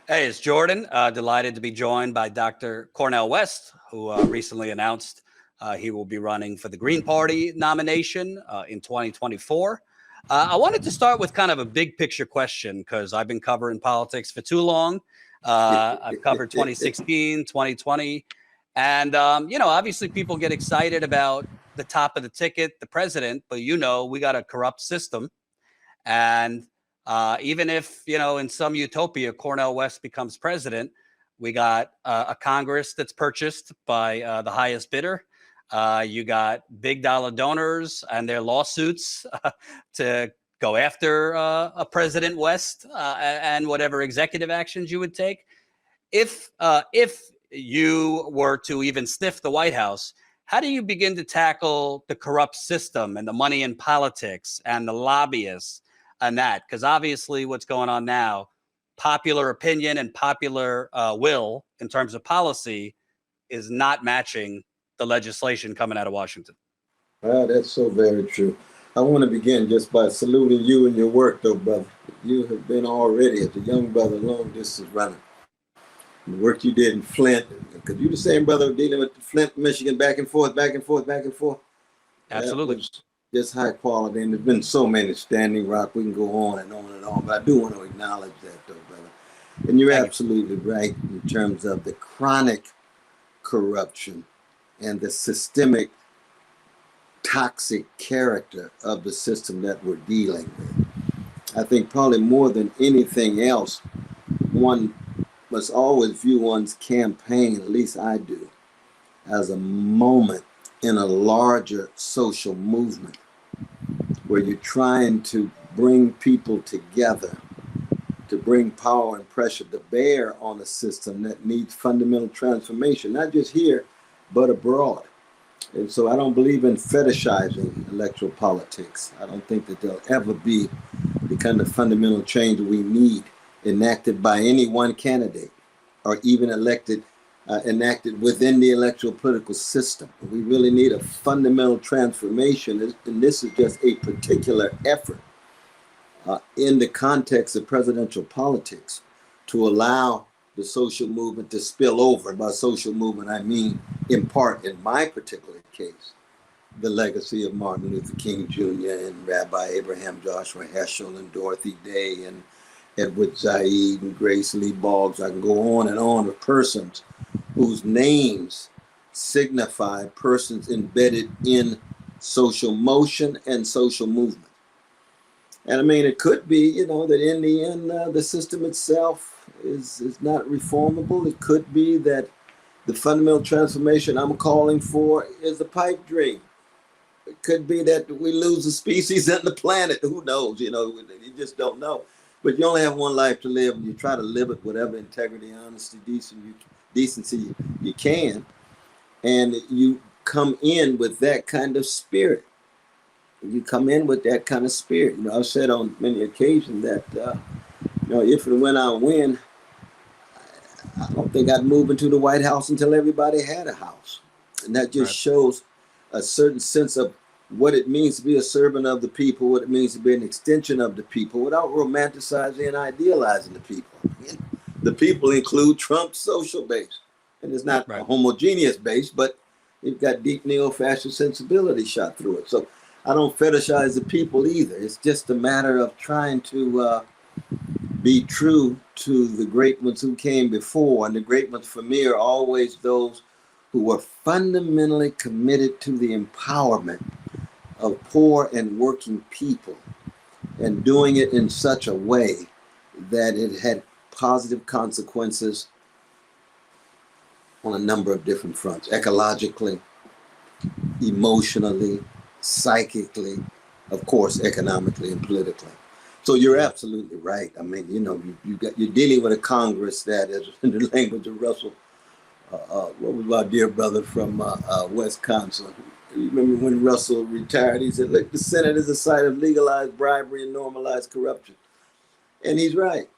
Hey, it's Jordan. Delighted to be joined by Dr. Cornel West, who recently announced he will be running for the Green Party nomination in 2024. I wanted to start with kind of a big picture question because I've been covering politics for too long. I've covered 2016, 2020. And, obviously people get excited about the top of the ticket, the president, but we got a corrupt system. And even if, in some utopia, Cornel West becomes president, we got a Congress that's purchased by the highest bidder. You got big dollar donors and their lawsuits to go after a President West and whatever executive actions you would take. If you were to even sniff the White House, how do you begin to tackle the corrupt system and the money in politics and the lobbyists and that? Because obviously what's going on now, popular opinion and popular will in terms of policy is not matching the legislation coming out of Washington. That's so very true. I want to begin just by saluting you and your work, though, brother. You have been already, as a young brother, long distance runner. The work you did in Flint, because you the same brother dealing with Flint, Michigan, back and forth, back and forth, back and forth. Absolutely. Just high quality, and there's been so many Standing Rock. We can go on and on and on, but I do want to acknowledge that, though, brother. And you're absolutely right in terms of the chronic corruption and the systemic toxic character of the system that we're dealing with. I think probably more than anything else, one must always view one's campaign, at least I do, as a moment in a larger social movement where you're trying to bring people together, to bring power and pressure to bear on a system that needs fundamental transformation, not just here, but abroad. And so I don't believe in fetishizing electoral politics. I don't think that there'll ever be the kind of fundamental change we need enacted by any one candidate or even enacted within the electoral political system. We really need a fundamental transformation, and this is just a particular effort in the context of presidential politics to allow the social movement to spill over. And by social movement, I mean, in part, in my particular case, the legacy of Martin Luther King Jr. and Rabbi Abraham Joshua Heschel and Dorothy Day and Edward Said and Grace Lee Boggs. I can go on and on with persons whose names signify persons embedded in social motion and social movement. And I mean, it could be, that in the end, the system itself is not reformable. It could be that the fundamental transformation I'm calling for is a pipe dream. It could be that we lose the species and the planet. Who knows? You just don't know. But you only have one life to live, and you try to live it with whatever integrity, honesty, decency you can. And you come in with that kind of spirit. You come in with that kind of spirit. I've said on many occasions that, if and when I win, I don't think I'd move into the White House until everybody had a house. And that just shows a certain sense of what it means to be a servant of the people, what it means to be an extension of the people without romanticizing and idealizing the people. The people include Trump's social base. And it's not a homogeneous base, but you've got deep neo-fascist sensibility shot through it. So I don't fetishize the people either. It's just a matter of trying to be true to the great ones who came before. And the great ones for me are always those who were fundamentally committed to the empowerment of poor and working people and doing it in such a way that it had positive consequences on a number of different fronts, ecologically, emotionally, psychically, of course, economically and politically. So you're absolutely right. I mean, you're dealing with a Congress that is, in the language of Russell, what was my dear brother from Wisconsin? You remember when Russell retired, he said, look, the Senate is a site of legalized bribery and normalized corruption. And he's right.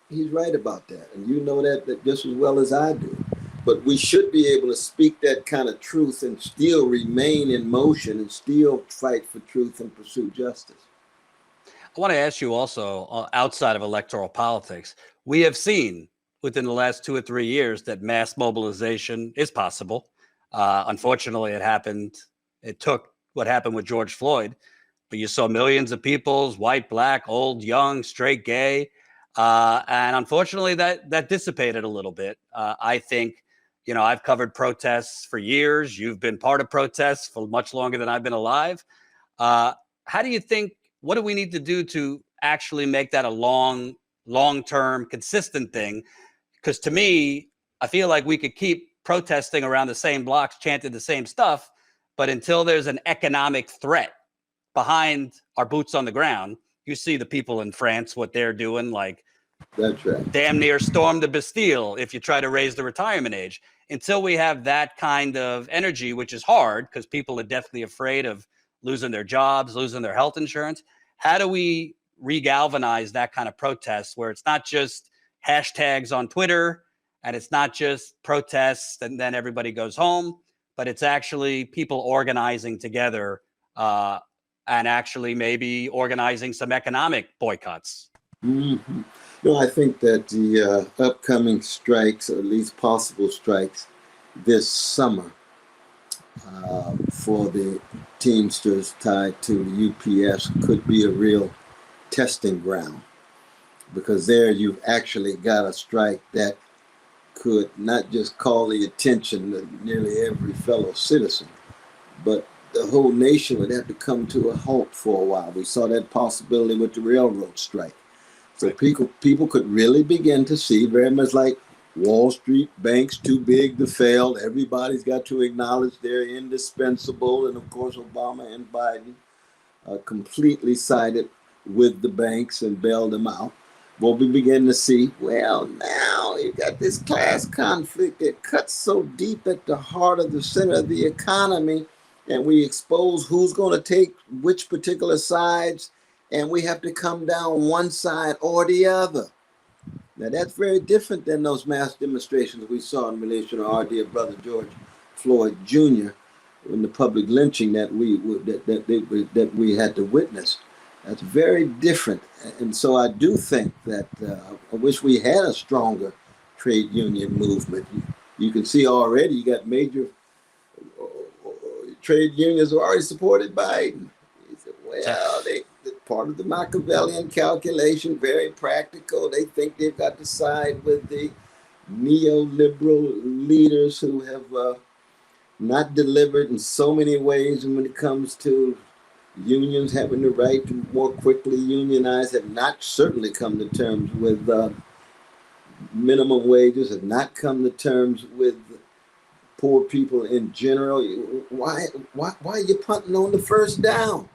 He's right about that. And you know that just as well as I do. But we should be able to speak that kind of truth and still remain in motion and still fight for truth and pursue justice. I want to ask you also, outside of electoral politics, we have seen within the last 2 or 3 years that mass mobilization is possible. Unfortunately, it took what happened with George Floyd, but you saw millions of people, white, black, old, young, straight, gay. And unfortunately, that dissipated a little bit. I think, I've covered protests for years. You've been part of protests for much longer than I've been alive. How do you think, what do we need to do to actually make that a long-term, consistent thing? Because to me, I feel like we could keep protesting around the same blocks, chanting the same stuff, but until there's an economic threat behind our boots on the ground, you see the people in France, what they're doing, like That's right. damn near storm the Bastille if you try to raise the retirement age. Until we have that kind of energy, which is hard because people are definitely afraid of losing their jobs, losing their health insurance. How do we regalvanize that kind of protest where it's not just hashtags on Twitter and it's not just protests and then everybody goes home, but it's actually people organizing together and actually maybe organizing some economic boycotts? Mm-hmm. I think that the upcoming strikes, or at least possible strikes this summer for the Teamsters tied to the UPS could be a real testing ground, because there you've actually got a strike that could not just call the attention of nearly every fellow citizen, but the whole nation would have to come to a halt for a while. We saw that possibility with the railroad strike. So people could really begin to see, very much like Wall Street, banks too big to fail. Everybody's got to acknowledge they're indispensable. And of course, Obama and Biden completely sided with the banks and bailed them out. Well, we begin to see, well, now you got this class conflict that cuts so deep at the heart of the center of the economy, and we expose who's going to take which particular sides, and we have to come down one side or the other. Now, that's very different than those mass demonstrations we saw in relation to our dear brother George Floyd Jr. in the public lynching that we had to witness. That's very different. And so I do think that I wish we had a stronger trade union movement. You can see already you got major trade unions who already supported Biden. He said, well, they're part of the Machiavellian calculation, very practical. They think they've got to side with the neoliberal leaders who have not delivered in so many ways. And when it comes to unions having the right to more quickly unionize, have not certainly come to terms with minimum wages, have not come to terms with poor people in general. Why are you punting on the first down?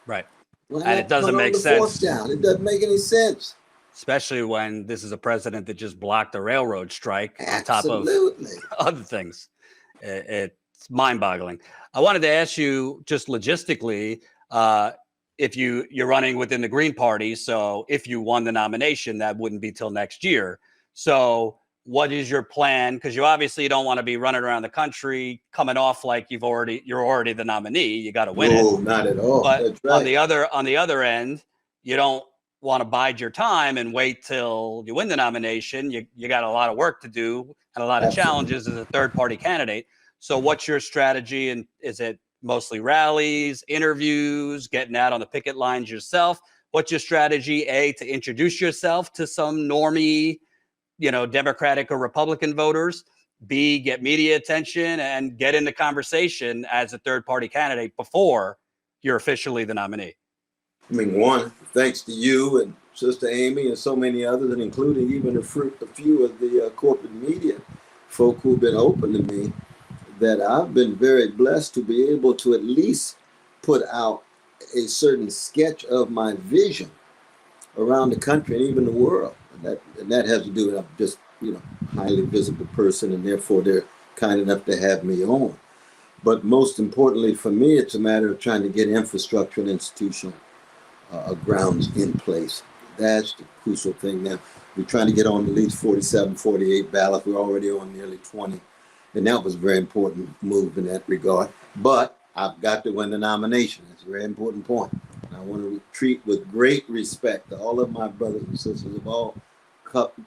Right. And it doesn't make sense. Down? It doesn't make any sense. Especially when this is a president that just blocked a railroad strike on top of other things. It's mind-boggling. I wanted to ask you just logistically, if you're running within the Green Party, so if you won the nomination, that wouldn't be till next year. So what is your plan? Because you obviously don't want to be running around the country coming off like you're already the nominee. You got to win it. No, not at all. But that's right. on the other end, you don't want to bide your time and wait till you win the nomination. You got a lot of work to do and a lot of challenges as a third party candidate. So what's your strategy? And is it mostly rallies, interviews, getting out on the picket lines yourself? What's your strategy, A, to introduce yourself to some normie, Democratic or Republican voters, B, get media attention and get in the conversation as a third party candidate before you're officially the nominee? I mean, one, thanks to you and Sister Amy and so many others, and including even a few of the corporate media folk who've been open to me, that I've been very blessed to be able to at least put out a certain sketch of my vision around the country and even the world. And that has to do with I'm just, highly visible person, and therefore they're kind enough to have me on. But most importantly for me, it's a matter of trying to get infrastructure and institutional grounds in place. That's the crucial thing now. We're trying to get on at least 47, 48 ballots. We're already on nearly 20. And that was a very important move in that regard. But I've got to win the nomination. That's a very important point. I want to treat with great respect all of my brothers and sisters of all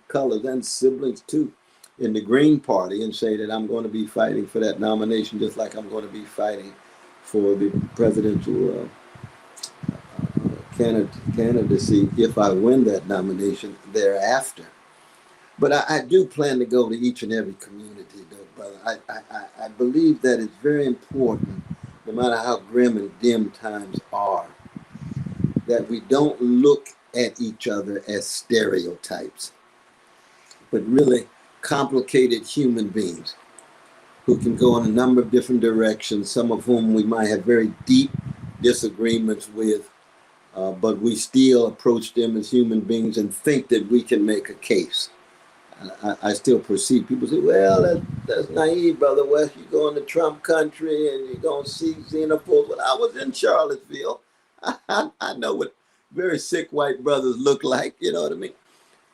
colors and siblings too in the Green Party, and say that I'm going to be fighting for that nomination just like I'm going to be fighting for the presidential candidacy if I win that nomination thereafter. But I do plan to go to each and every community, though, brother. I believe that it's very important, no matter how grim and dim times are, that we don't look at each other as stereotypes, but really complicated human beings who can go in a number of different directions, some of whom we might have very deep disagreements with, but we still approach them as human beings and think that we can make a case. I still perceive people say, well, that's naive, Brother West. You go into Trump country and you're going to see xenophobes. Well, I was in Charlottesville. I know what very sick white brothers look like, you know what I mean?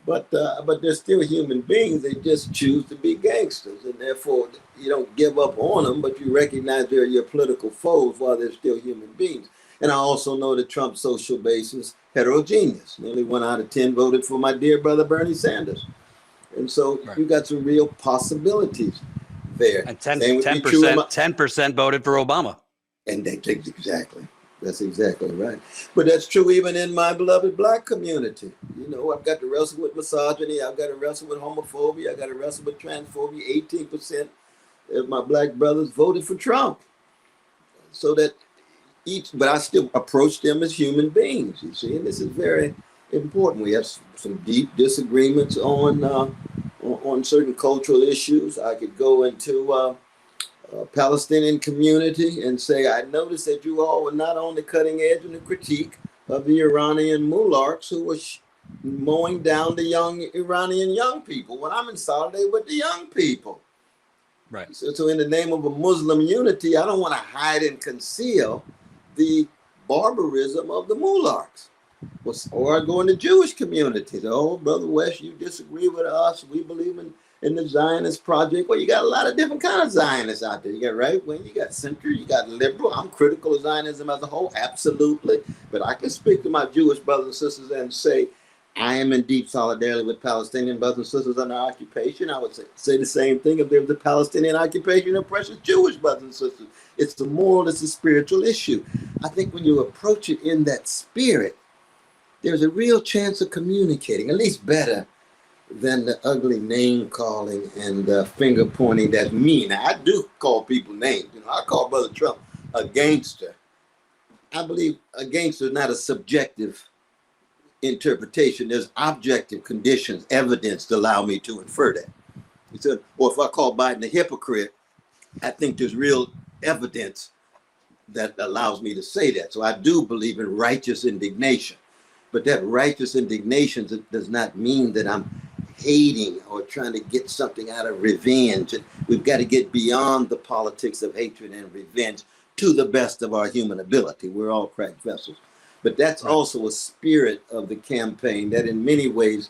But they're still human beings. They just choose to be gangsters. And therefore, you don't give up on them, but you recognize they're your political foes while they're still human beings. And I also know that Trump's social base is heterogeneous. Nearly 1 out of 10 voted for my dear brother Bernie Sanders. And so you got some real possibilities there. And 10% voted for Obama. And that's exactly right. But that's true even in my beloved Black community. You know, I've got to wrestle with misogyny. I've got to wrestle with homophobia. I've got to wrestle with transphobia. 18% of my Black brothers voted for Trump. So that but I still approach them as human beings, you see, and this is very important. We have some deep disagreements on certain cultural issues. I could go into Palestinian community and say, I noticed that you all were not on the cutting edge in the critique of the Iranian mullahs who were mowing down the young Iranian young people. When I'm in solidarity with the young people. Right. So in the name of a Muslim unity, I don't want to hide and conceal the barbarism of the mullahs. Or I go in the Jewish communities. Oh, Brother West, you disagree with us. We believe in the Zionist project. Well, you got a lot of different kind of Zionists out there. You got right wing, you got center, you got liberal. I'm critical of Zionism as a whole, absolutely. But I can speak to my Jewish brothers and sisters and say, I am in deep solidarity with Palestinian brothers and sisters under occupation. I would say the same thing if there was a Palestinian occupation of precious Jewish brothers and sisters. It's a moral, it's a spiritual issue. I think when you approach it in that spirit, there's a real chance of communicating, at least better than the ugly name calling and finger pointing that's mean. Now, I do call people names. You know, I call Brother Trump a gangster. I believe a gangster is not a subjective interpretation. There's objective conditions, evidence to allow me to infer that. Or if I call Biden a hypocrite, I think there's real evidence that allows me to say that. So I do believe in righteous indignation. But that righteous indignation does not mean that I'm hating or trying to get something out of revenge. We've got to get beyond the politics of hatred and revenge to the best of our human ability. We're all cracked vessels. But that's also a spirit of the campaign that in many ways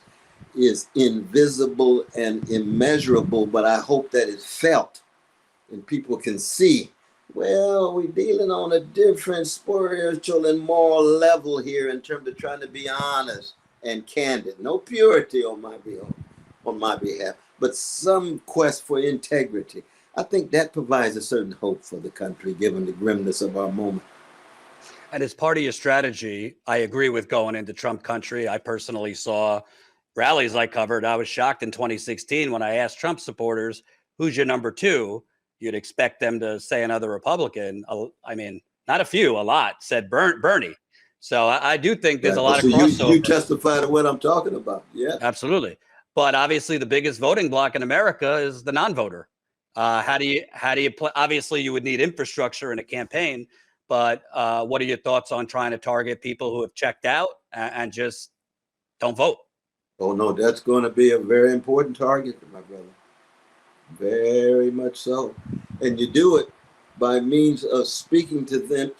is invisible and immeasurable, but I hope that it's felt and people can see, well, we're dealing on a different spiritual and moral level here in terms of trying to be honest and candid. No purity on my behalf, but some quest for integrity. I think that provides a certain hope for the country, given the grimness of our moment. And as part of your strategy, I agree with going into Trump country. I personally saw rallies I covered. I was shocked in 2016 when I asked Trump supporters, who's your number two? You'd expect them to say another Republican. I mean, not a few, a lot said Bernie. So I do think there's a lot of crossover. You testify to what I'm talking about. Yeah, absolutely. But obviously the biggest voting bloc in America is the non-voter. How do you play? Obviously you would need infrastructure in a campaign, but what are your thoughts on trying to target people who have checked out and just don't vote? Oh, no, that's going to be a very important target, my brother. Very much so. And you do it by means of speaking to them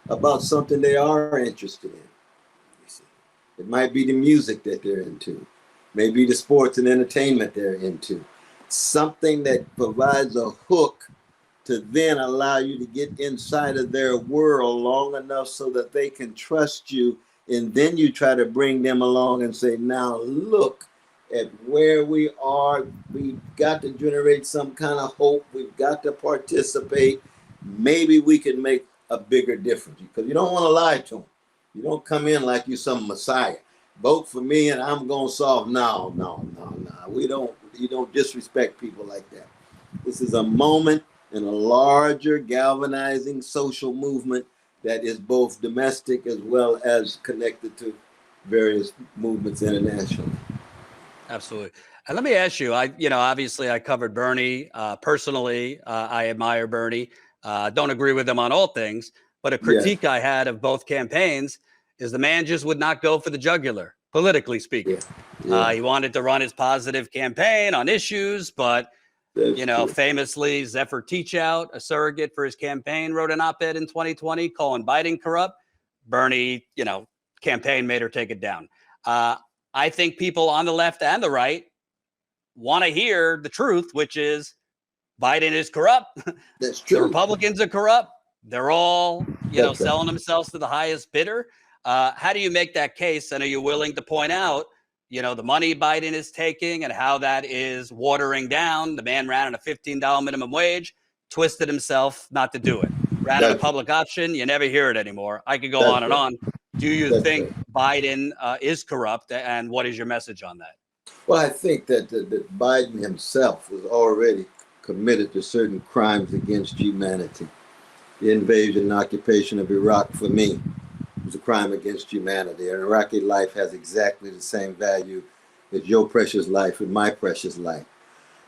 about something they are interested in. You see, it might be the music that they're into, maybe the sports and entertainment they're into, something that provides a hook to then allow you to get inside of their world long enough so that they can trust you. And then you try to bring them along and say, now look at where we are. We've got to generate some kind of hope. We've got to participate. Maybe we can make a bigger difference, because you don't want to lie to them. You don't come in like you're some messiah. Vote for me and I'm going to solve. No. You don't disrespect people like that. This is a moment in a larger galvanizing social movement that is both domestic as well as connected to various movements internationally. Absolutely. And let me ask you, obviously I covered Bernie personally. I admire Bernie. Don't agree with him on all things, but a critique I had of both campaigns is the man just would not go for the jugular, politically speaking. He wanted to run his positive campaign on issues, but famously, Zephyr Teachout, a surrogate for his campaign, wrote an op-ed in 2020 calling Biden corrupt. Bernie, campaign made her take it down. I think people on the left and the right want to hear the truth, which is Biden is corrupt. That's true. The Republicans are corrupt. They're all, selling themselves to the highest bidder. How do you make that case? And are you willing to point out, the money Biden is taking and how that is watering down? The man ran on a $15 minimum wage, twisted himself not to do it. Ran on a public option. You never hear it anymore. I could go on and on. Do you think Biden is corrupt? And what is your message on that? Well, I think that Biden himself was already committed to certain crimes against humanity. The invasion and occupation of Iraq, for me, was a crime against humanity. An Iraqi life has exactly the same value as your precious life and my precious life.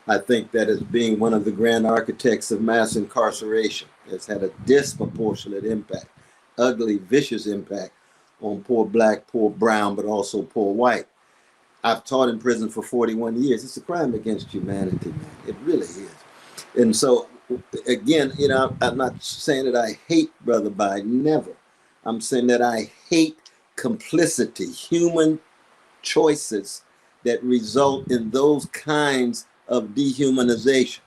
I think that as being one of the grand architects of mass incarceration, it's had a disproportionate impact, ugly, vicious impact on poor black, poor brown, but also poor white. I've taught in prison for 41 years. It's a crime against humanity, man. It really is. And so, again, I'm not saying that I hate Brother Biden, never. I'm saying that I hate complicity, human choices that result in those kinds of dehumanization.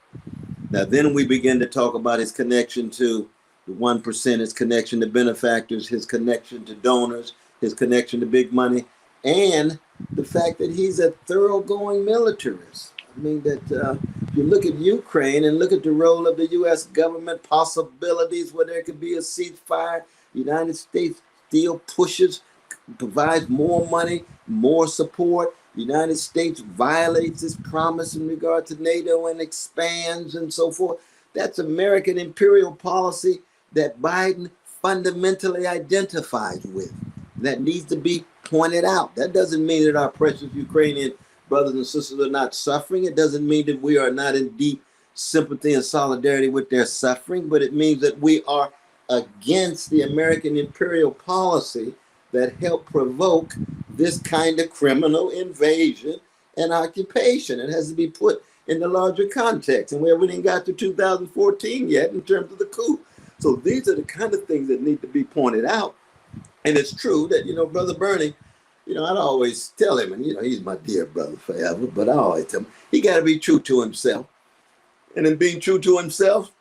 Now, then we begin to talk about his connection to the 1%, his connection to benefactors, his connection to donors, his connection to big money, and the fact that he's a thoroughgoing militarist. I mean, that if you look at Ukraine and look at the role of the U.S. government, possibilities where there could be a ceasefire, the United States still pushes, provides more money, more support. The United States violates its promise in regard to NATO and expands and so forth. That's American imperial policy that Biden fundamentally identifies with. That needs to be pointed out. That doesn't mean that our precious Ukrainian brothers and sisters are not suffering. It doesn't mean that we are not in deep sympathy and solidarity with their suffering, but it means that we are against the American imperial policy that helped provoke this kind of criminal invasion and occupation. It has to be put in the larger context, and we haven't even got to 2014 yet in terms of the coup. So these are the kind of things that need to be pointed out. And it's true that, Brother Bernie, I'd always tell him, and, he's my dear brother forever, but I always tell him, he got to be true to himself. And in being true to himself,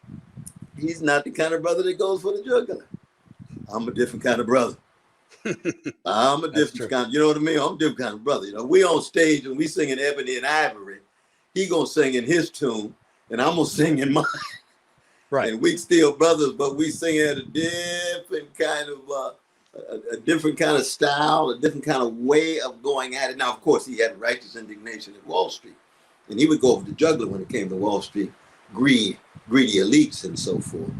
he's not the kind of brother that goes for the jugular. I'm a different kind of brother. I'm a different kind, you know what I mean? I'm a different kind of brother. We on stage and we singing Ebony and Ivory. He gonna sing in his tune, and I'm gonna sing in mine. Right. And we still brothers, but we sing at a different kind of a different kind of style, a different kind of way of going at it. Now, of course, he had righteous indignation at Wall Street, and he would go over the jugular when it came to Wall Street, greedy elites and so forth.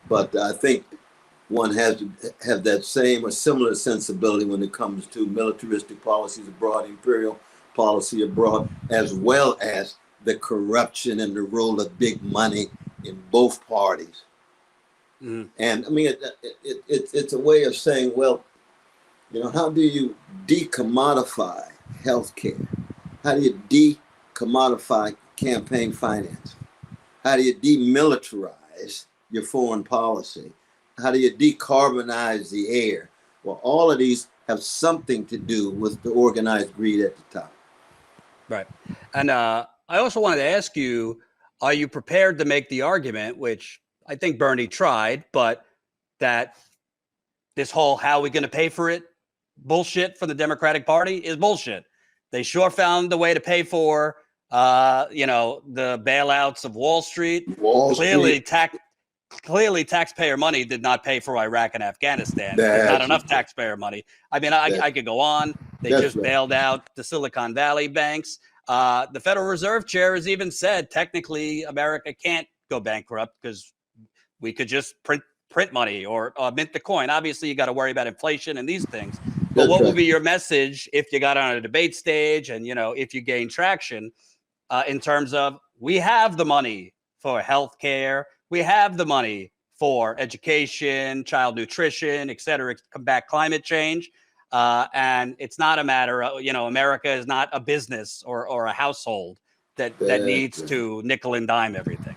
But I think one has to have that same or similar sensibility when it comes to militaristic policies abroad, imperial policy abroad, as well as the corruption and the role of big money in both parties. Mm. And I mean, it's a way of saying, well, how do you decommodify healthcare? How do you decommodify campaign finance? How do you demilitarize your foreign policy? How do you decarbonize the air? Well, all of these have something to do with the organized greed at the top. Right. And I also wanted to ask you, are you prepared to make the argument, which I think Bernie tried, but that this whole how are we going to pay for it bullshit for the Democratic Party is bullshit. They sure found a way to pay for, the bailouts of Wall Street. Clearly, taxpayer money did not pay for Iraq and Afghanistan. There's not enough taxpayer money. I mean, I could go on. They just bailed out the Silicon Valley banks. The Federal Reserve Chair has even said technically America can't go bankrupt because we could just print money or mint the coin. Obviously, you got to worry about inflation and these things. But what would be your message if you got on a debate stage and, if you gain traction in terms of we have the money for health care, we have the money for education, child nutrition, et cetera, to combat climate change. And it's not a matter of, America is not a business or a household that needs to nickel and dime everything.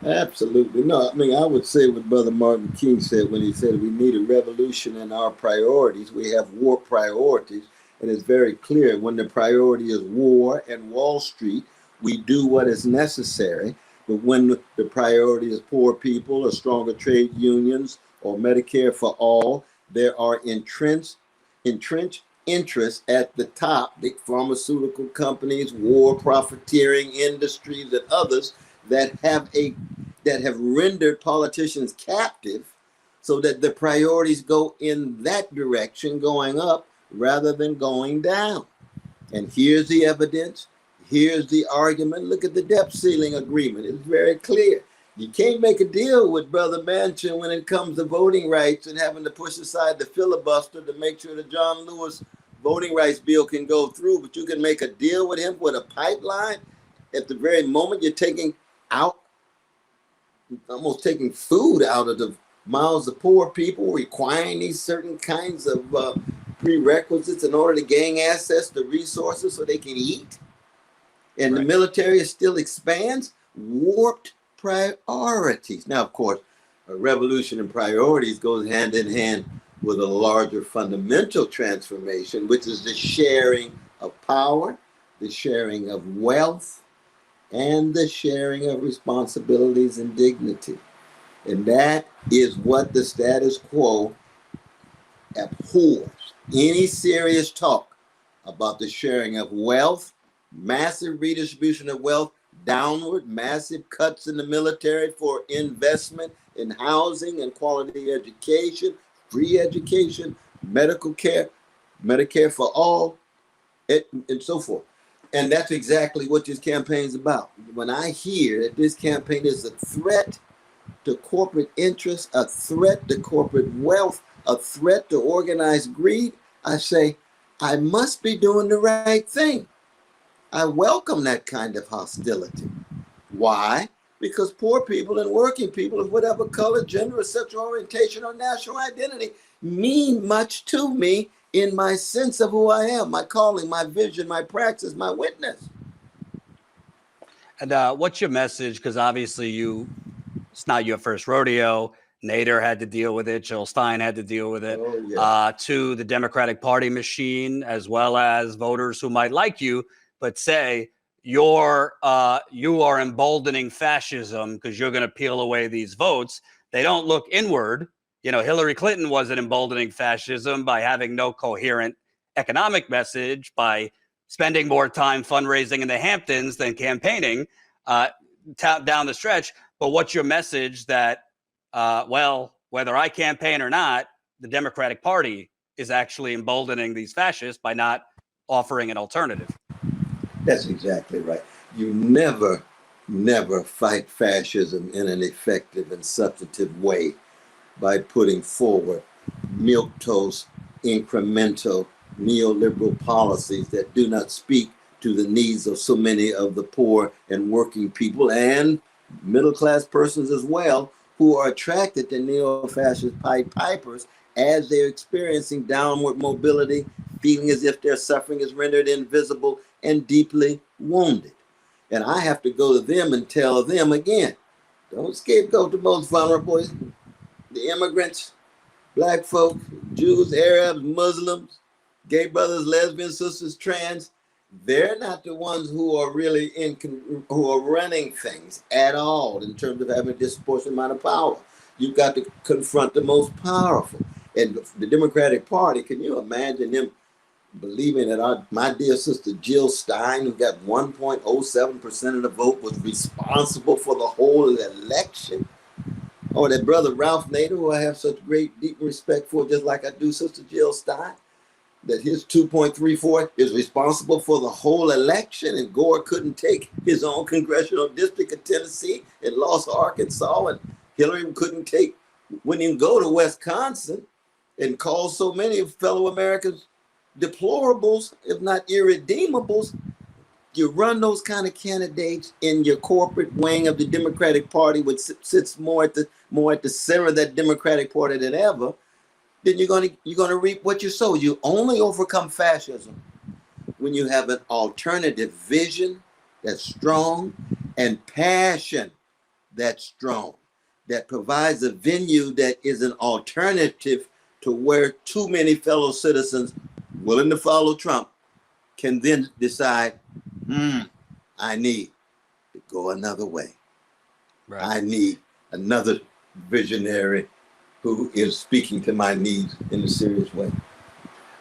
Absolutely. No, I mean, I would say what Brother Martin King said when he said we need a revolution in our priorities. We have war priorities, and it's very clear when the priority is war and Wall Street, we do what is necessary. But when the priority is poor people or stronger trade unions or Medicare for all, there are entrenched interests at the top, big pharmaceutical companies, war profiteering industries, and others that have rendered politicians captive, so that the priorities go in that direction, going up rather than going down. And here's the evidence. Here's the argument. Look at the debt ceiling agreement. It's very clear. You can't make a deal with Brother Manchin when it comes to voting rights and having to push aside the filibuster to make sure the John Lewis voting rights bill can go through. But you can make a deal with him with a pipeline at the very moment you're almost taking food out of the mouths of poor people, requiring these certain kinds of prerequisites in order to gain access to resources so they can eat. And the military still expands. Warped priorities. Now, of course, a revolution in priorities goes hand in hand with a larger fundamental transformation, which is the sharing of power, the sharing of wealth, and the sharing of responsibilities and dignity. And that is what the status quo abhors. Any serious talk about the sharing of wealth, massive redistribution of wealth, downward, massive cuts in the military for investment in housing and quality education, free education, medical care, Medicare for all, and so forth. And that's exactly what this campaign is about. When I hear that this campaign is a threat to corporate interests, a threat to corporate wealth, a threat to organized greed, I say, I must be doing the right thing. I welcome that kind of hostility. Why? Because poor people and working people of whatever color, gender, or sexual orientation, or national identity mean much to me in my sense of who I am, my calling, my vision, my praxis, my witness. And what's your message? Because obviously it's not your first rodeo. Nader had to deal with it. Jill Stein had to deal with it. To the Democratic Party machine, as well as voters who might like you, but say you are emboldening fascism because you're going to peel away these votes. They don't look inward. Hillary Clinton wasn't emboldening fascism by having no coherent economic message, by spending more time fundraising in the Hamptons than campaigning down the stretch. But what's your message that, whether I campaign or not, the Democratic Party is actually emboldening these fascists by not offering an alternative? That's exactly right. You never fight fascism in an effective and substantive way by putting forward milquetoast, incremental, neoliberal policies that do not speak to the needs of so many of the poor and working people and middle-class persons as well, who are attracted to neo-fascist Pied Pipers as they're experiencing downward mobility, feeling as if their suffering is rendered invisible and deeply wounded. And I have to go to them and tell them again, don't scapegoat the most vulnerable, the immigrants, Black folk, Jews, Arabs, Muslims, gay brothers, lesbians, sisters, trans. they're not the ones who are really who are running things at all in terms of having a disproportionate amount of power. You've got to confront the most powerful. And the Democratic Party, can you imagine them believing that my dear sister Jill Stein, who got 1.07% of the vote, was responsible for the whole election? Or that brother Ralph Nader, who I have such great, deep respect for, just like I do Sister Jill Stein, that his 2.34 is responsible for the whole election, and Gore couldn't take his own congressional district of Tennessee and lost Arkansas, and Hillary wouldn't even go to Wisconsin, and called so many fellow Americans deplorables, if not irredeemables. You run those kind of candidates in your corporate wing of the Democratic Party, which sits more at the center of that Democratic Party than ever, then you're gonna reap what you sow. You only overcome fascism when you have an alternative vision that's strong and passion that's strong, that provides a venue that is an alternative to where too many fellow citizens willing to follow Trump can then decide, I need to go another way. Right. I need another visionary who is speaking to my needs in a serious way.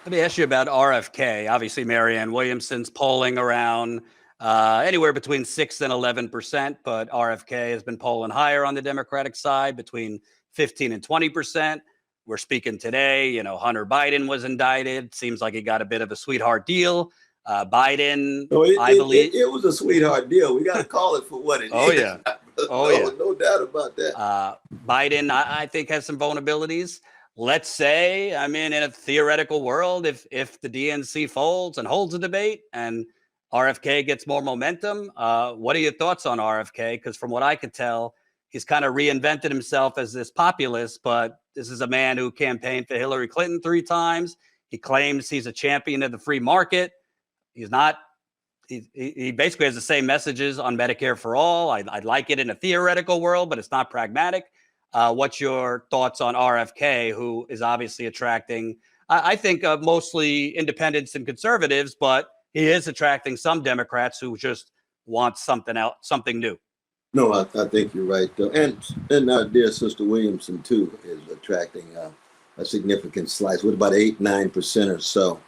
Let me ask you about RFK. Obviously, Marianne Williamson's polling around anywhere between 6 and 11%, but RFK has been polling higher on the Democratic side, between 15 and 20%. We're speaking today, Hunter Biden was indicted. Seems like he got a bit of a sweetheart deal. Biden, I believe. It was a sweetheart deal. We got to call it for what it is. Yeah. Yeah. No doubt about that. Biden, I think, has some vulnerabilities. Let's say, in a theoretical world, if the DNC folds and holds a debate and RFK gets more momentum, what are your thoughts on RFK? Because from what I could tell, he's kind of reinvented himself as this populist, but this is a man who campaigned for Hillary Clinton 3 times. He claims he's a champion of the free market. He's not. He basically has the same messages on Medicare for all. I'd like it in a theoretical world, but it's not pragmatic. What's your thoughts on RFK, who is obviously attracting, I think, mostly independents and conservatives, but he is attracting some Democrats who just want something else, something new? No, I think you're right, though. And our dear Sister Williamson, too, is attracting a significant slice, with about 8-9% or so.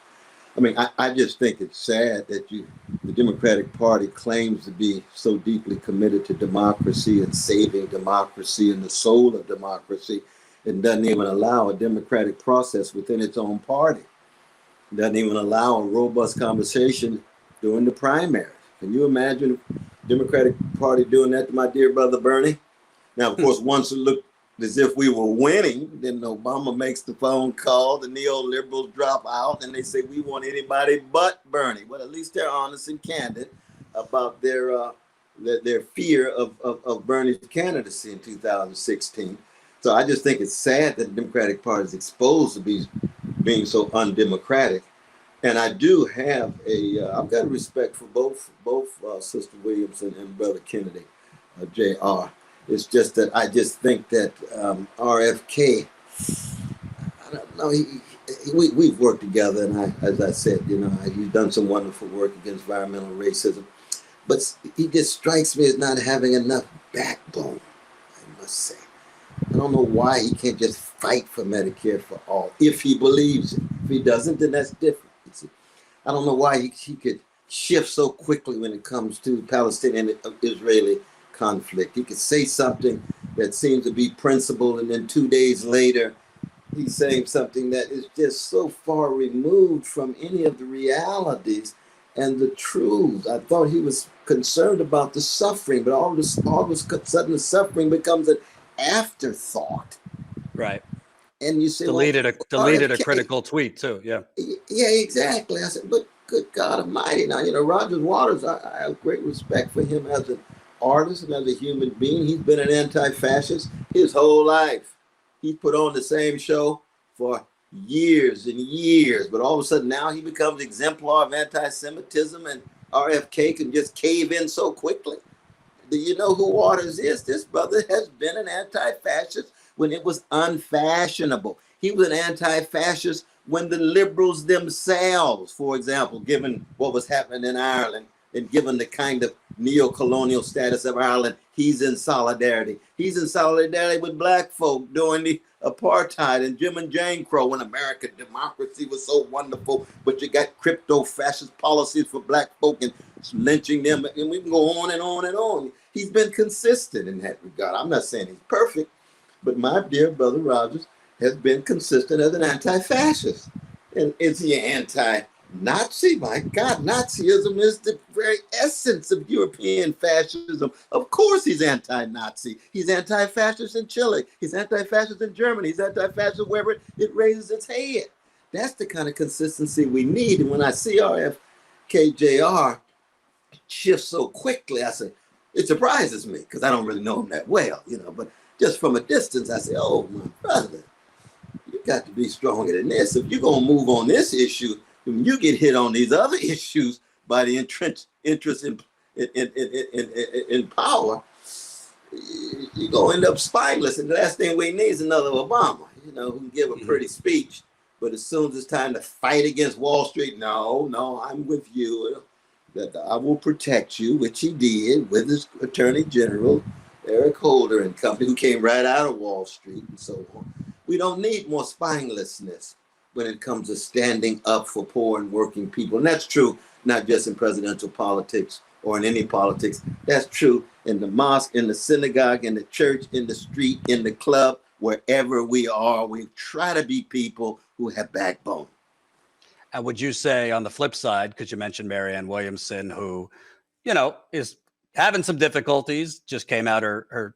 I just think it's sad that the Democratic Party claims to be so deeply committed to democracy and saving democracy and the soul of democracy, and doesn't even allow a democratic process within its own party. Doesn't even allow a robust conversation during the primaries. Can you imagine the Democratic Party doing that to my dear brother Bernie? Now, of course, once it looked as if we were winning, then Obama makes the phone call, the neoliberals drop out, and they say, we want anybody but Bernie. Well, at least they're honest and candid about their fear of Bernie's candidacy in 2016. So I just think it's sad that the Democratic Party is exposed to being so undemocratic. And I do have I've got respect for both Sister Williamson and Brother Kennedy, Jr. It's just that I just think that RFK, I don't know, we've worked together, and as I said, he's done some wonderful work against environmental racism, but he just strikes me as not having enough backbone, I must say. I don't know why he can't just fight for Medicare for all, if he believes it. If he doesn't, then that's different. I don't know why he could shift so quickly when it comes to Palestinian-Israeli conflict. He could say something that seems to be principled, and then 2 days later, he's saying something that is just so far removed from any of the realities and the truths. I thought he was concerned about the suffering, but all of a sudden the suffering becomes an afterthought. Right. And you say, deleted a critical tweet too. Yeah. Yeah, exactly. I said, but good God Almighty. Now, Roger Waters, I have great respect for him as an artist and as a human being. He's been an anti-fascist his whole life. He put on the same show for years and years, but all of a sudden now he becomes exemplar of anti-Semitism, and RFK can just cave in so quickly. Do you know who Waters is? This brother has been an anti-fascist when it was unfashionable. He was an anti-fascist when the liberals themselves, for example, given what was happening in Ireland and given the kind of neo-colonial status of Ireland, he's in solidarity. He's in solidarity with black folk during the apartheid and Jim and Jane Crow when American democracy was so wonderful, but you got crypto-fascist policies for black folk and lynching them, and we can go on and on and on. He's been consistent in that regard. I'm not saying he's perfect, but my dear brother Rogers has been consistent as an anti-fascist. And is he anti-Nazi? My God, Nazism is the very essence of European fascism. Of course he's anti-Nazi. He's anti-fascist in Chile. He's anti-fascist in Germany. He's anti-fascist wherever it raises its head. That's the kind of consistency we need. And when I see RFK Jr. shift so quickly, I say, it surprises me because I don't really know him that well, but just from a distance, I say, oh, my brother, you got to be stronger than this. If you're going to move on this issue, when you get hit on these other issues by the entrenched interest in power, you're going to end up spineless. And the last thing we need is another Obama, who can give a pretty speech. But as soon as it's time to fight against Wall Street, no, I'm with you. That I will protect you, which he did with his Attorney General, Eric Holder and company, who came right out of Wall Street and so on. We don't need more spinelessness when it comes to standing up for poor and working people. And that's true, not just in presidential politics or in any politics. That's true in the mosque, in the synagogue, in the church, in the street, in the club, wherever we are. We try to be people who have backbone. And would you say on the flip side, because you mentioned Marianne Williamson, who, is having some difficulties, just came out, her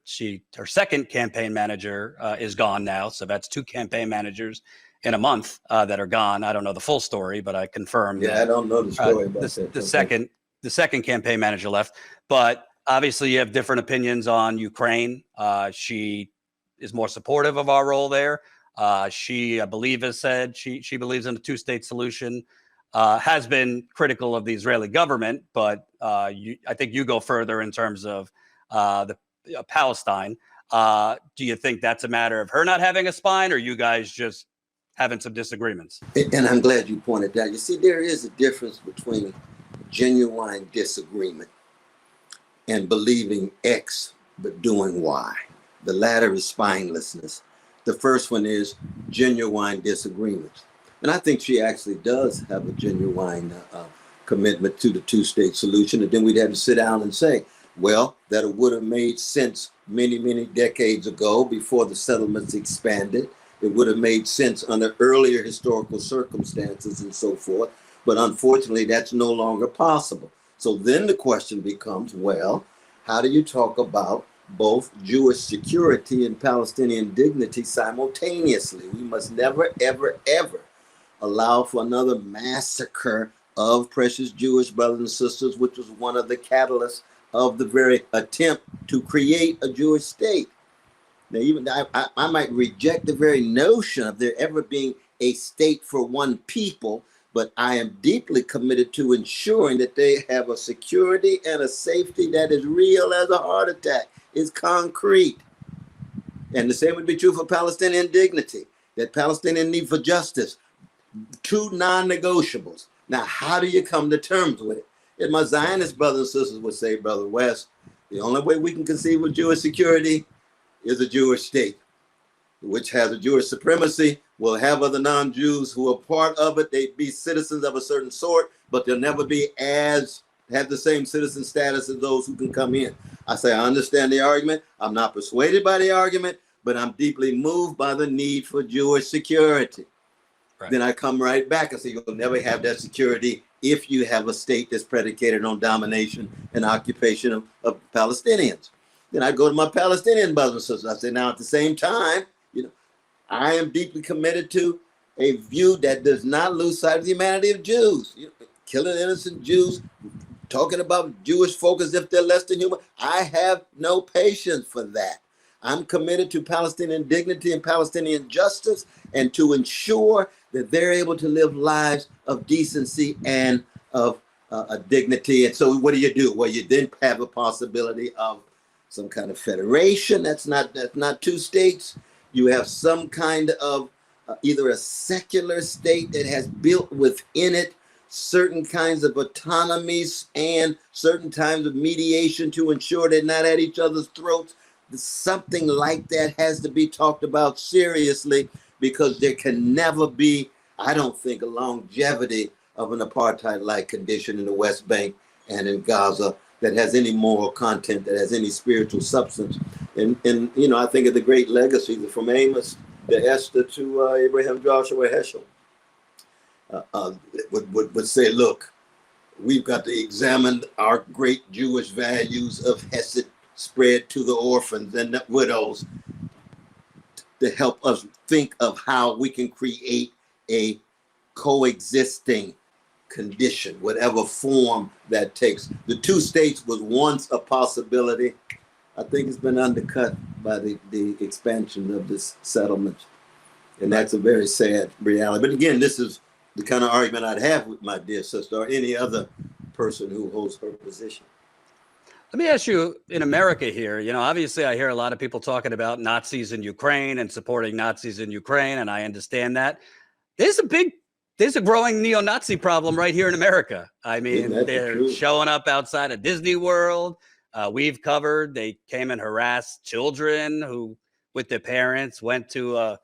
second campaign manager is gone now. So that's 2 campaign managers in a month that are gone. I don't know the full story, but I confirmed. Yeah, I don't know the story about that. The second campaign manager left, but obviously you have different opinions on Ukraine. She is more supportive of our role there. She, I believe, has said she believes in a 2-state solution, has been critical of the Israeli government, but I think you go further in terms of Palestine. Do you think that's a matter of her not having a spine, or you guys just having some disagreements? And I'm glad you pointed that. You see, there is a difference between genuine disagreement and believing X but doing Y. The latter is spinelessness. The first one is genuine disagreements. And I think she actually does have a genuine commitment to the 2-state solution. And then we'd have to sit down and say, well, that it would have made sense many, many decades ago before the settlements expanded. It would have made sense under earlier historical circumstances and so forth. But unfortunately, that's no longer possible. So then the question becomes, well, how do you talk about both Jewish security and Palestinian dignity simultaneously? We must never, ever, ever allow for another massacre of precious Jewish brothers and sisters, which was one of the catalysts of the very attempt to create a Jewish state. Now, even I might reject the very notion of there ever being a state for one people, but I am deeply committed to ensuring that they have a security and a safety that is real as a heart attack, is concrete. And the same would be true for Palestinian dignity, that Palestinian need for justice, 2 non-negotiables. Now, how do you come to terms with it? And my Zionist brothers and sisters would say, Brother West, the only way we can conceive of Jewish security is a Jewish state, which has a Jewish supremacy, will have other non-Jews who are part of it. They be citizens of a certain sort, but they'll never be have the same citizen status as those who can come in. I say, I understand the argument. I'm not persuaded by the argument, but I'm deeply moved by the need for Jewish security. Right. Then I come right back and say, you'll never have that security if you have a state that's predicated on domination and occupation of Palestinians. Then I go to my Palestinian brothers and sisters. I say, now at the same time, I am deeply committed to a view that does not lose sight of the humanity of Jews. Killing innocent Jews, talking about Jewish folk as if they're less than human. I have no patience for that. I'm committed to Palestinian dignity and Palestinian justice, and to ensure that they're able to live lives of decency and of dignity. And so what do? Well, you then have a possibility of some kind of federation. That's not 2 states. You have some kind of either a secular state that has built within it certain kinds of autonomies and certain times of mediation to ensure they're not at each other's throats. Something like that has to be talked about seriously, because there can never be, I don't think, a longevity of an apartheid-like condition in the West Bank and in Gaza that has any moral content, that has any spiritual substance. And you know, I think of the great legacy from Amos to Esther to Abraham Joshua Heschel. Would say, look, we've got to examine our great Jewish values of Hesed spread to the orphans and the widows to help us think of how we can create a coexisting condition, whatever form that takes. The two states was once a possibility. I think it's been undercut by the expansion of this settlement. And that's a very sad reality. But again, this is the kind of argument I'd have with my dear sister or any other person who holds her position. Let me ask you, in America here, you know, obviously I hear a lot of people talking about Nazis in Ukraine and supporting Nazis in Ukraine, and I understand that. There's a growing neo-Nazi problem right here in America. I mean, they're showing up outside of Disney World. We've covered, they came and harassed children who, with their parents, went to a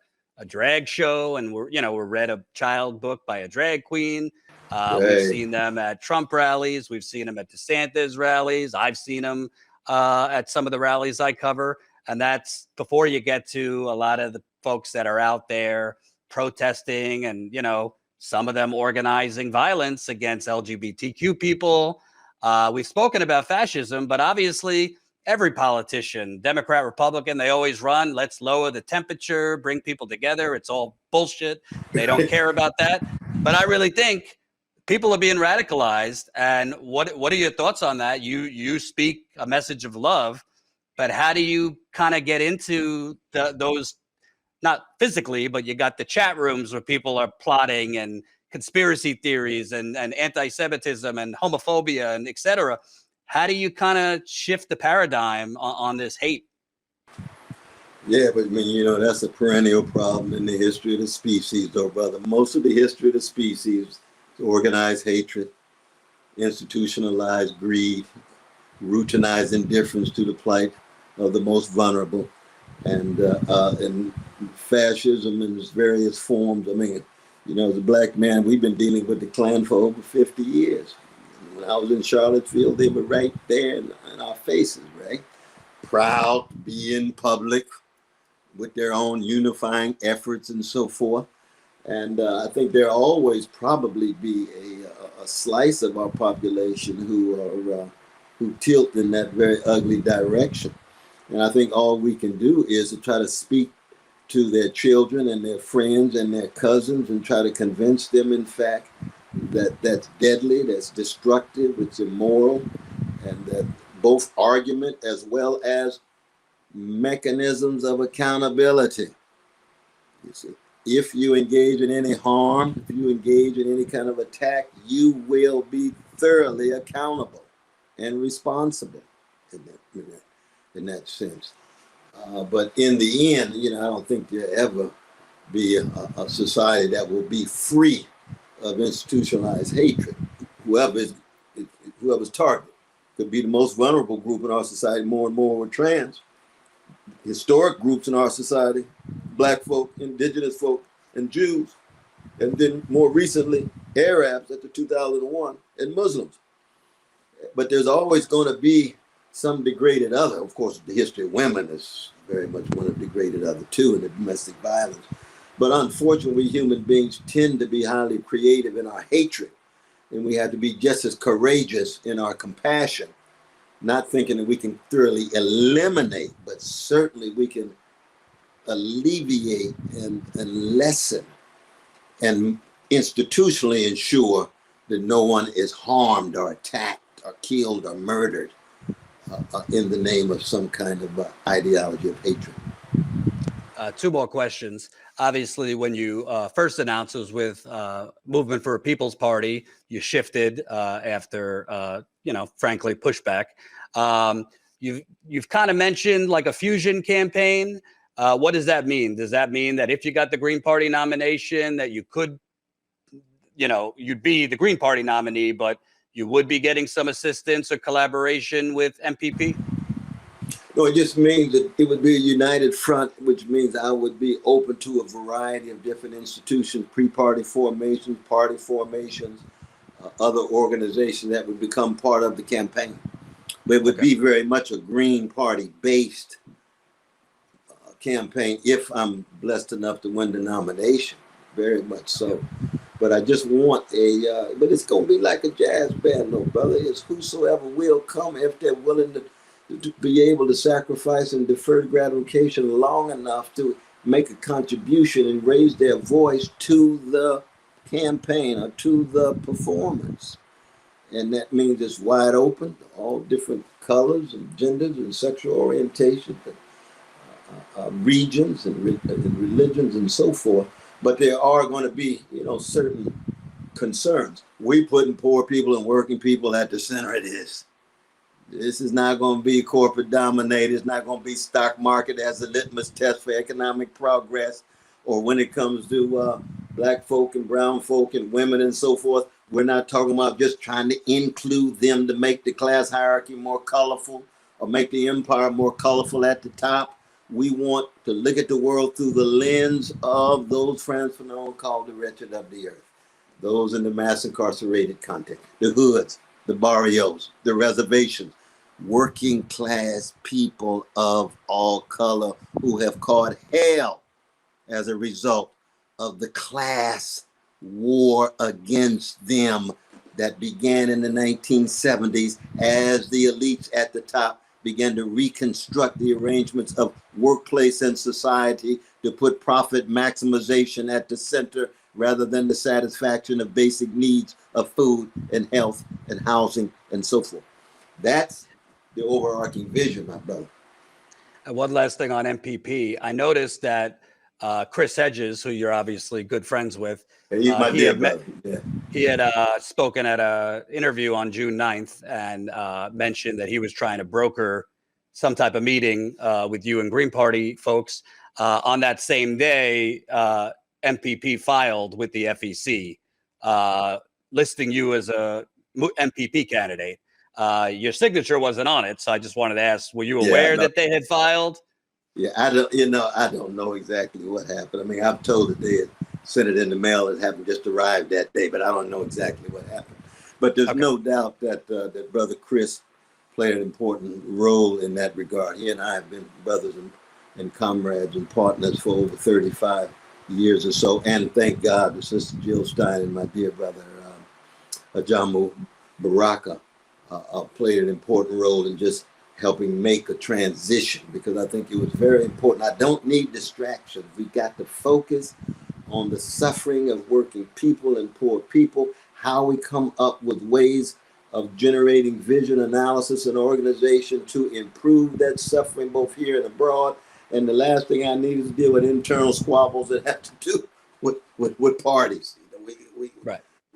drag show and were read a child book by a drag queen. We've seen them at Trump rallies. We've seen them at DeSantis rallies. I've seen them at some of the rallies I cover. And that's before you get to a lot of the folks that are out there protesting and, you know, some of them organizing violence against LGBTQ people. We've spoken about fascism, but obviously every politician, Democrat, Republican, they always run, let's lower the temperature, bring people together. It's all bullshit. They don't care about that. But I really think people are being radicalized. And what are your thoughts on that? You speak a message of love, but how do you kind of get into those, not physically, but you got the chat rooms where people are plotting and conspiracy theories and anti-Semitism and homophobia and et cetera. How do you kind of shift the paradigm on this hate? Yeah, but I mean, you know, that's a perennial problem in the history of the species, though, brother. Most of the history of the species is organized hatred, institutionalized greed, routinized indifference to the plight of the most vulnerable, and fascism in its various forms. I mean, you know, as a black man, we've been dealing with the Klan for over 50 years. When I was in Charlottesville, they were right there in our faces, right? Proud to be in public with their own unifying efforts and so forth. And I think there'll always probably be a slice of our population who tilt in that very ugly direction. And I think all we can do is to try to speak to their children and their friends and their cousins and try to convince them, in fact, that that's deadly, that's destructive, it's immoral, and that both argument as well as mechanisms of accountability. You see, if you engage in any harm, if you engage in any kind of attack, you will be thoroughly accountable and responsible in that sense. But in the end, you know, I don't think there'll ever be a society that will be free of institutionalized hatred. Whoever's targeted could be the most vulnerable group in our society. More and more with trans. Historic groups in our society, black folk, indigenous folk, and Jews. And then more recently, Arabs after 2001, and Muslims. But there's always going to be some degraded other. Of course, the history of women is very much one of degraded other too, in the domestic violence. But unfortunately, we human beings tend to be highly creative in our hatred, and we have to be just as courageous in our compassion, not thinking that we can thoroughly eliminate, but certainly we can alleviate and lessen and institutionally ensure that no one is harmed or attacked or killed or murdered in the name of some kind of ideology of hatred. Two more questions. Obviously, when you first announced it was with Movement for a People's Party, you shifted after, frankly, pushback. You've kind of mentioned like a fusion campaign. What does that mean? Does that mean that if you got the Green Party nomination, that you could, you'd be the Green Party nominee, but you would be getting some assistance or collaboration with MPP? No, it just means that it would be a united front, which means I would be open to a variety of different institutions, pre-party formations, party formations, other organizations that would become part of the campaign. But it would be very much a Green Party based campaign if I'm blessed enough to win the nomination, very much so. But I just want but it's going to be like a jazz band, though, brother. It's whosoever will come if they're willing to be able to sacrifice and defer gratification long enough to make a contribution and raise their voice to the campaign or to the performance. And that means it's wide open, all different colors and genders and sexual orientation, regions and religions and so forth. But there are going to be, certain concerns. We putting poor people and working people at the center of this. This is not going to be corporate dominated. It's not going to be stock market as a litmus test for economic progress, or when it comes to black folk and brown folk and women and so forth. We're not talking about just trying to include them to make the class hierarchy more colorful or make the empire more colorful at the top. We want to look at the world through the lens of those Frantz Fanon called the wretched of the earth, those in the mass incarcerated context, the hoods, the barrios, the reservations, working class people of all color who have caught hell as a result of the class war against them that began in the 1970s as the elites at the top began to reconstruct the arrangements of workplace and society to put profit maximization at the center rather than the satisfaction of basic needs of food and health and housing and so forth. That's the overarching vision, my brother. And one last thing on MPP. I noticed that Chris Hedges, who you're obviously good friends with, he's my dear brother. He had spoken at an interview on June 9th and mentioned that he was trying to broker some type of meeting with you and Green Party folks. On that same day, MPP filed with the FEC, listing you as a MPP candidate. Your signature wasn't on it, so I just wanted to ask: were you aware that they had filed? Yeah, I don't know exactly what happened. I mean, I'm told that they had sent it in the mail. It hadn't just arrived that day, but I don't know exactly what happened. But there's no doubt that that brother Chris played an important role in that regard. He and I have been brothers and comrades and partners for over 35 years or so. And thank God, the Sister Jill Stein and my dear brother Ajamu Baraka played an important role in just helping make a transition, because I think it was very important. I don't need distractions. We got to focus on the suffering of working people and poor people, how we come up with ways of generating vision, analysis, and organization to improve that suffering both here and abroad. And the last thing I need is to deal with internal squabbles that have to do with parties.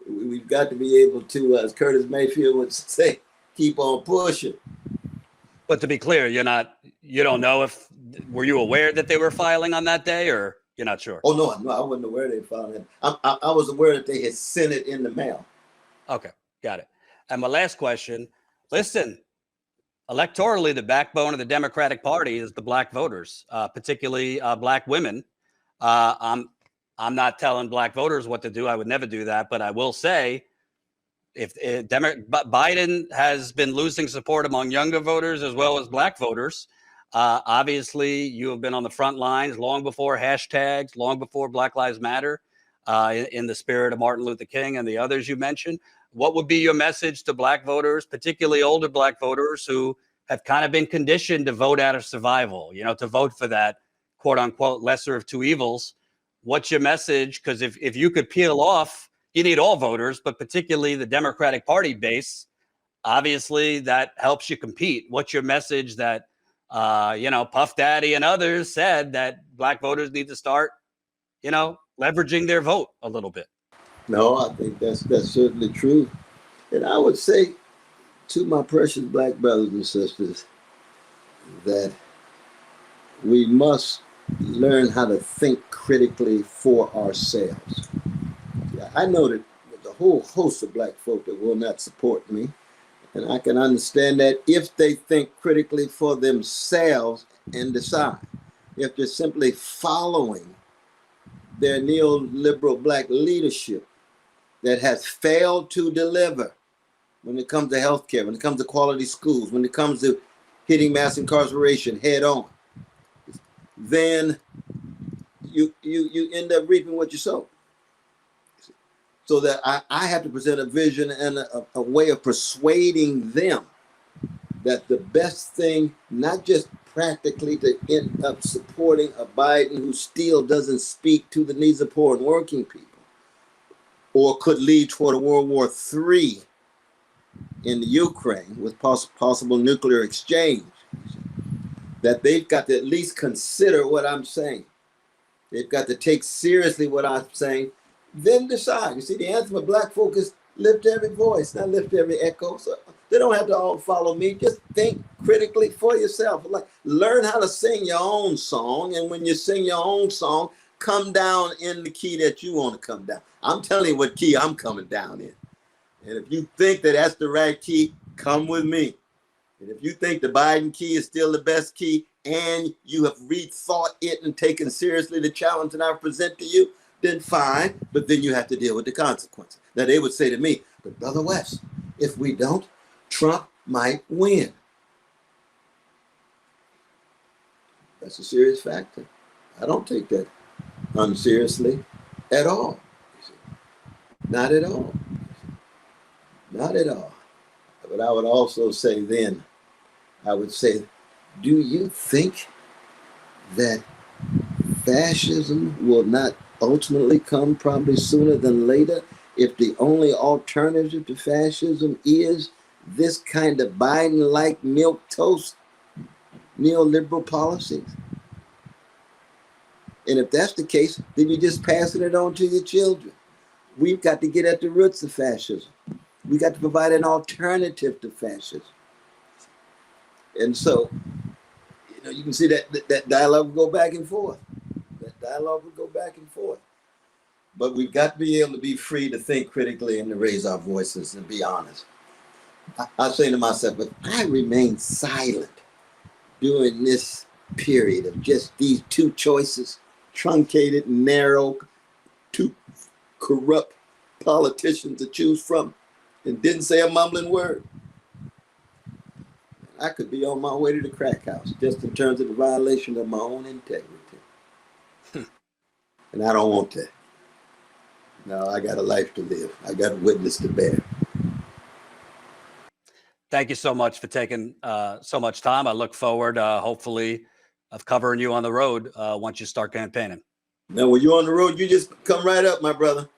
We've got to be able to, as Curtis Mayfield would say, keep on pushing. But to be clear, you don't know were you aware that they were filing on that day, or you're not sure? Oh, no, I wasn't aware they filed it. I was aware that they had sent it in the mail. Okay, got it. And my last question, listen, electorally, the backbone of the Democratic Party is the black voters, particularly black women. I'm not telling black voters what to do. I would never do that. But I will say, Biden has been losing support among younger voters as well as black voters. Obviously, you have been on the front lines long before hashtags, long before Black Lives Matter, in the spirit of Martin Luther King and the others you mentioned. What would be your message to black voters, particularly older black voters who have kind of been conditioned to vote out of survival, to vote for that quote unquote lesser of two evils? What's your message? Because if you could peel off, you need all voters, but particularly the Democratic Party base, obviously that helps you compete. What's your message that, Puff Daddy and others said that black voters need to start, leveraging their vote a little bit? No, I think that's certainly true. And I would say to my precious black brothers and sisters that we must learn how to think critically for ourselves. Yeah, I know that there's a whole host of black folk that will not support me. And I can understand that if they think critically for themselves and decide. If they're simply following their neoliberal black leadership that has failed to deliver when it comes to healthcare, when it comes to quality schools, when it comes to hitting mass incarceration head on, then you end up reaping what you sow. So that I have to present a vision and a way of persuading them that the best thing, not just practically to end up supporting a Biden who still doesn't speak to the needs of poor and working people, or could lead toward a World War III in the Ukraine with possible nuclear exchange, that they've got to at least consider what I'm saying. They've got to take seriously what I'm saying, then decide. You see, the anthem of black folk is lift every voice, not lift every echo. So they don't have to all follow me. Just think critically for yourself. Like, learn how to sing your own song. And when you sing your own song, come down in the key that you want to come down. I'm telling you what key I'm coming down in. And if you think that that's the right key, come with me. And if you think the Biden key is still the best key and you have rethought it and taken seriously the challenge that I present to you, then fine, but then you have to deal with the consequences. Now they would say to me, but Brother West, if we don't, Trump might win. That's a serious factor. I don't take that unseriously at all. Not at all. Not at all. But I would also say then, I would say, do you think that fascism will not ultimately come probably sooner than later if the only alternative to fascism is this kind of Biden-like milquetoast neoliberal policies? And if that's the case, then you're just passing it on to your children. We've got to get at the roots of fascism. We got to provide an alternative to fascism. And so, you can see that dialogue will go back and forth. That dialogue will go back and forth. But we've got to be able to be free to think critically and to raise our voices and be honest. I say to myself, if I remain silent during this period of just these two choices, truncated, narrow, two corrupt politicians to choose from, and didn't say a mumbling word, I could be on my way to the crack house just in terms of the violation of my own integrity. And I don't want that. No, I got a life to live. I got a witness to bear. Thank you so much for taking so much time. I look forward, hopefully, of covering you on the road once you start campaigning. Now, when you're on the road, you just come right up, my brother.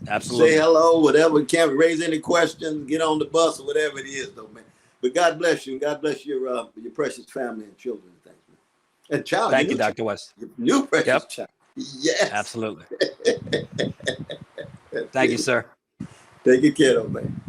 Absolutely. Say hello, whatever. Can't raise any questions. Get on the bus or whatever it is, though, man. But God bless you, and God bless your precious family and children. Thanks, man. And child. Thank you, Dr. West. Your new precious child. Yes. Absolutely. Thank you, sir. Take good care, though, man.